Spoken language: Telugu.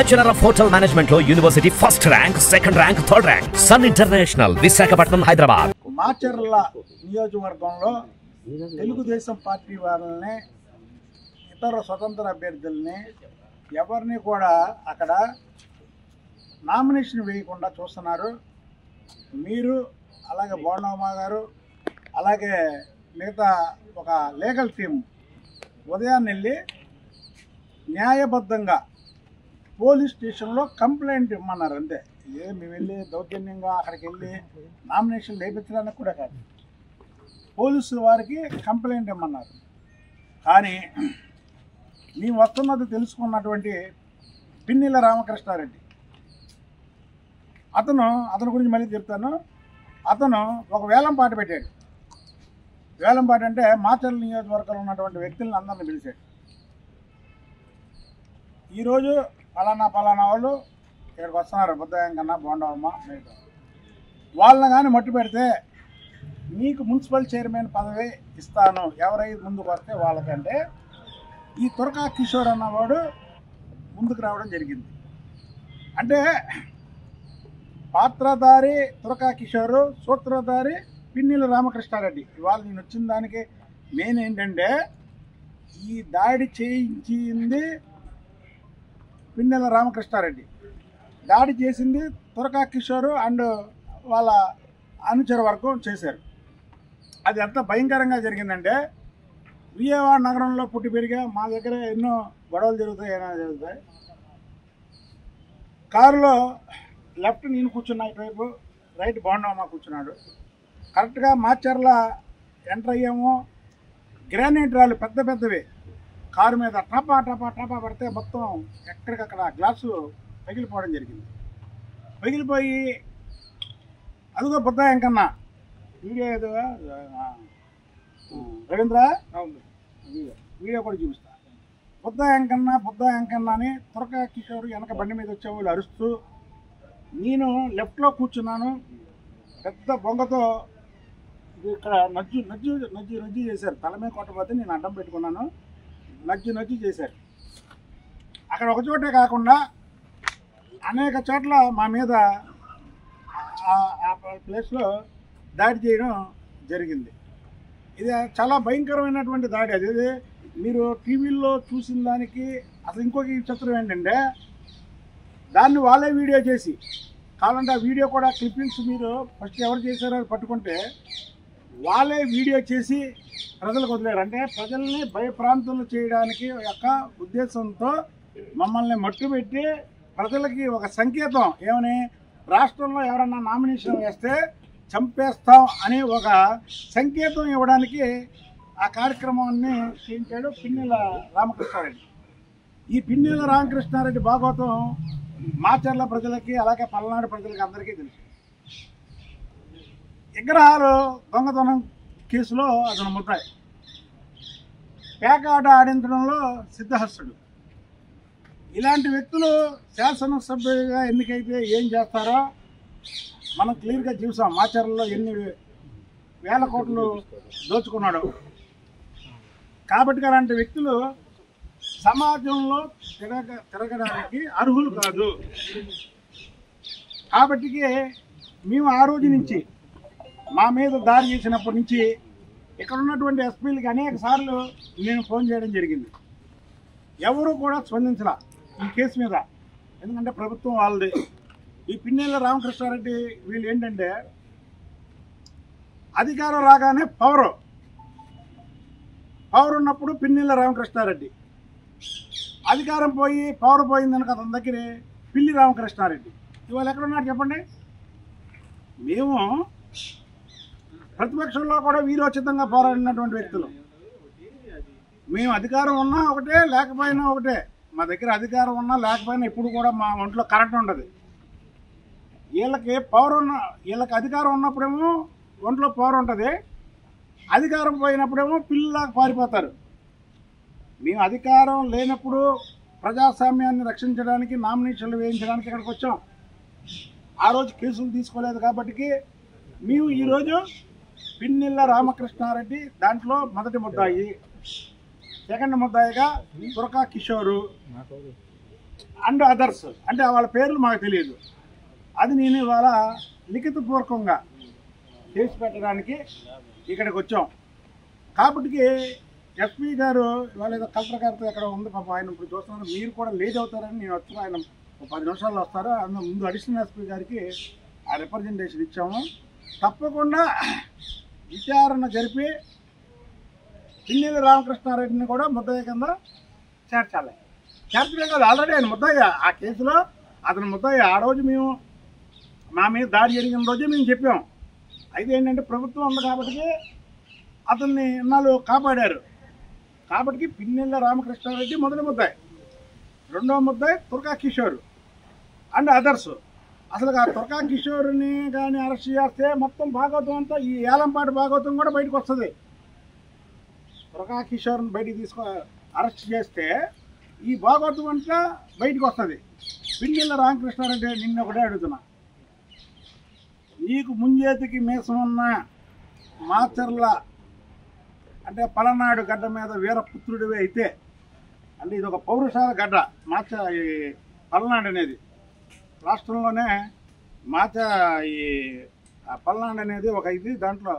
బ్యాచులర్ ఆఫ్ హోటల్ మేనేజ్మెంట్ లో university first rank, second rank, third rank. Sun international, Visakhapatnam, Hyderabad. Macherla నియోజకవర్గంలో తెలుగుదేశం పార్టీ వాళ్ళని, ఇతర స్వతంత్ర అభ్యర్థుల్ని ఎవరిని కూడా అక్కడ నామినేషన్ వేయకుండా చూస్తున్నారు. మీరు అలాగే బోండమ్మ గారు, అలాగే మిగతా ఒక లీగల్ టీం ఉదయాన్నే వెళ్ళి న్యాయబద్ధంగా పోలీస్ స్టేషన్లో కంప్లైంట్ ఇమ్మన్నారు. అంతే. మేము వెళ్ళి దౌర్జన్యంగా అక్కడికి వెళ్ళి నామినేషన్ వేయించడానికి కూడా కాదు, పోలీసు వారికి కంప్లైంట్ ఇమ్మన్నారు. కానీ మేము వస్తున్నది తెలుసుకున్నటువంటి పిన్నెల రామకృష్ణారెడ్డి, అతని గురించి మళ్ళీ చెప్తాను. అతను ఒక వేలంపాట పెట్టాడు. వేలంపాట అంటే మాచర్ల నియోజకవర్గంలో ఉన్నటువంటి వ్యక్తులను అందరిని పిలిచాడు. ఈరోజు పలానా వాళ్ళు ఇక్కడికి వస్తున్నారు, బుద్ధయ్య కన్నా, బోండమ్మ, వాళ్ళని కానీ మట్టు పెడితే మీకు మున్సిపల్ చైర్మన్ పదవి ఇస్తాను, ఎవరైతే ముందుకు వస్తే వాళ్ళకంటే ఈ తురకా కిషోర్ అన్నవాడు ముందుకు రావడం జరిగింది. అంటే పాత్రధారి తురకా కిషోరు, సూత్రధారి పిన్నెల రామకృష్ణారెడ్డి. ఇవాళ నేను వచ్చిన దానికి మెయిన్ ఏంటంటే ఈ దాడి చేయించింది పిన్నెల రామకృష్ణారెడ్డి, దాడి చేసింది తురకా కిషోరు అండ్ వాళ్ళ అనుచర వర్గం చేశారు. అది ఎంత భయంకరంగా జరిగిందంటే విజయవాడ నగరంలో పుట్టి పెరిగా మా దగ్గర ఎన్నో గొడవలు జరుగుతాయి, ఏమైనా జరుగుతాయి. కారులో లెఫ్ట్ నేను కూర్చున్నా, ఇటువైపు రైట్ బోండమ్మ కూర్చున్నాడు. కరెక్ట్గా మాచర్ల ఎంటర్ అయ్యాము. గ్రానైట్ రాళ్ళు పెద్ద పెద్దవి కారు మీద టపా టపా టపా పడితే మొత్తం ఎక్కడికక్కడ గ్లాసు పగిలిపోవడం జరిగింది. పగిలిపోయి అదిగో బుద్ధయ్య కన్నా వీడియో ఏదో రవీంద్ర వీడియో కూడా చూపిస్తా. బుద్ధయ్య కన్నా అని తురకా కిషోర్ వెనక బండి మీద వచ్చేవాళ్ళు అరుస్తూ, నేను లెఫ్ట్లో కూర్చున్నాను. పెద్ద బొంగతో ఇక్కడ నజ్జు చేశారు. తల మీద కొట్టబోతే నేను అడ్డం పెట్టుకున్నాను. నజ్జు చేశారు. అక్కడ ఒక చోటే కాకుండా అనేక చోట్ల మా మీద ఆ ప్లేస్లో దాడి చేయడం జరిగింది. ఇది చాలా భయంకరమైనటువంటి దాడి. అది మీరు టీవీల్లో చూసిన దానికి అసలు ఇంకొక చిత్రం ఏంటంటే దాన్ని వాళ్ళే వీడియో చేసి, కావాలంటే ఆ వీడియో కూడా క్లిప్పింగ్స్ మీరు ఫస్ట్ ఎవరు చేశారో అది పట్టుకుంటే వాళ్ళే వీడియో చేసి ప్రజలకు వదిలేరు. అంటే ప్రజల్ని భయప్రాంతులు చేయడానికి యొక్క ఉద్దేశంతో మమ్మల్ని మట్టుబెట్టి ప్రజలకి ఒక సంకేతం ఏమని, రాష్ట్రంలో ఎవరన్నా నామినేషన్ వేస్తే చంపేస్తాం అని ఒక సంకేతం ఇవ్వడానికి ఆ కార్యక్రమాన్ని చేయించాడు పిన్నెల రామకృష్ణారెడ్డి. ఈ పిన్నెల రామకృష్ణారెడ్డి భాగవతం మాచర్ల ప్రజలకి అలాగే పల్నాడు ప్రజలకి అందరికీ తెలుసు. విగ్రహాలు దొంగతనం కేసులో అతను ముద్దాయి, పేకాట ఆడించడంలో సిద్ధహస్తుడు. ఇలాంటి వ్యక్తులు శాసనసభ్యులుగా ఎన్నికైతే ఏం చేస్తారో మనం క్లియర్గా చూసాం. మాచర్లలో ఎన్ని వేల కోట్లు దోచుకున్నాడు. కాబట్టి అలాంటి వ్యక్తులు సమాజంలో తిరగడానికి అర్హులు కాదు. కాబట్టి మేము ఆ రోజు నుంచి మా మీద దాడి చేసినప్పటి నుంచి ఇక్కడ ఉన్నటువంటి ఎస్పీలకి అనేక సార్లు నేను ఫోన్ చేయడం జరిగింది. ఎవరు కూడా స్పందించలా ఈ కేసు మీద. ఎందుకంటే ప్రభుత్వం వాళ్ళది. ఈ పిన్నెల రామకృష్ణారెడ్డి వీళ్ళు ఏంటంటే అధికారం రాగానే పవర్ ఉన్నప్పుడు పిన్నెల రామకృష్ణారెడ్డి, అధికారం పోయి పవర్ పోయిందనుక అతని దగ్గర పిల్లి రామకృష్ణారెడ్డి. ఇవాళ ఎక్కడున్నారు చెప్పండి? మేము ప్రతిపక్షంలో కూడా వీరోచితంగా పోరాడినటువంటి వ్యక్తులు. మేము అధికారం ఉన్నా ఒకటే, లేకపోయినా ఒకటే. మా దగ్గర అధికారం ఉన్నా లేకపోయినా ఇప్పుడు కూడా మా ఒంట్లో కరెంట్ ఉండదు. వీళ్ళకి అధికారం ఉన్నప్పుడేమో ఒంట్లో పవర్ ఉంటుంది, అధికారం పోయినప్పుడేమో పిల్లలాగా పారిపోతారు. మేము అధికారం లేనప్పుడు ప్రజాస్వామ్యాన్ని రక్షించడానికి, నామినేషన్లు వేయించడానికి ఇక్కడికి వచ్చాం. ఆ రోజు కేసులు తీసుకోలేదు కాబట్టి మేము ఈరోజు పిన్నెల రామకృష్ణారెడ్డి దాంట్లో మొదటి ముద్దాయి, సెకండ్ ముద్దాయిగా తురకా కిషోరు, అండ్ అదర్స్ అంటే వాళ్ళ పేర్లు మాకు తెలియదు. అది నేను ఇవాళ లిఖితపూర్వకంగా చేసి పెట్టడానికి ఇక్కడికి వచ్చాం. కాబట్టి ఎస్పీ గారు ఇవాళ ఏదో కలెక్టర్ గారితో ఎక్కడ ఉంది పాపం, ఆయన ఇప్పుడు చూస్తున్నారు. మీరు కూడా లేట్ అవుతారని నేను వచ్చాను. ఆయన 10 నిమిషాల్లో వస్తారు. అందులో ముందు అడిషనల్ ఎస్పీ గారికి ఆ రిప్రజెంటేషన్ ఇచ్చాము. తప్పకుండా విచారణ జరిపి పిన్నెల్లి రామకృష్ణారెడ్డిని కూడా ముద్దాయి కింద చేర్చాలి. చేర్చడం కాదు, ఆల్రెడీ ఆయన ముద్దాయి. ఆ కేసులో అతను ముద్దాయి. ఆ రోజు మేము మా మీద దాడి జరిగిన రోజే మేము చెప్పాం. అయితే ఏంటంటే ప్రభుత్వం ఉంది కాబట్టి అతన్ని ఇన్నాళ్ళు కాపాడారు. కాబట్టి పిన్నెల్లి రామకృష్ణారెడ్డి మొదటి ముద్దాయి, రెండవ ముద్దాయి తుర్కా కిషోర్ అండ్ అదర్స్. అసలు ఆ తుర్కా కిషోర్ని కానీ అరెస్ట్ చేస్తే మొత్తం భాగవతం అంతా, ఈ ఏలంపాటి భాగవతం కూడా బయటకు వస్తుంది. తుర్కా కిషోర్ని బయటికి అరెస్ట్ చేస్తే ఈ భాగవతం అంతా బయటకు వస్తుంది. పిన్నెల్లి రామకృష్ణారెడ్డి నిన్న ఒకటే అడుగుతున్నా, నీకు ముంజేతికి మీసమున్న మాచర్ల అంటే పలనాడు గడ్డ మీద వీరపుత్రుడివి అయితే, అంటే ఇది ఒక పౌరుషాల గడ్డ ఈ పలనాడు అనేది. రాష్ట్రంలోనే ఈ పల్నాడు అనేది ఒక ఇది, దాంట్లో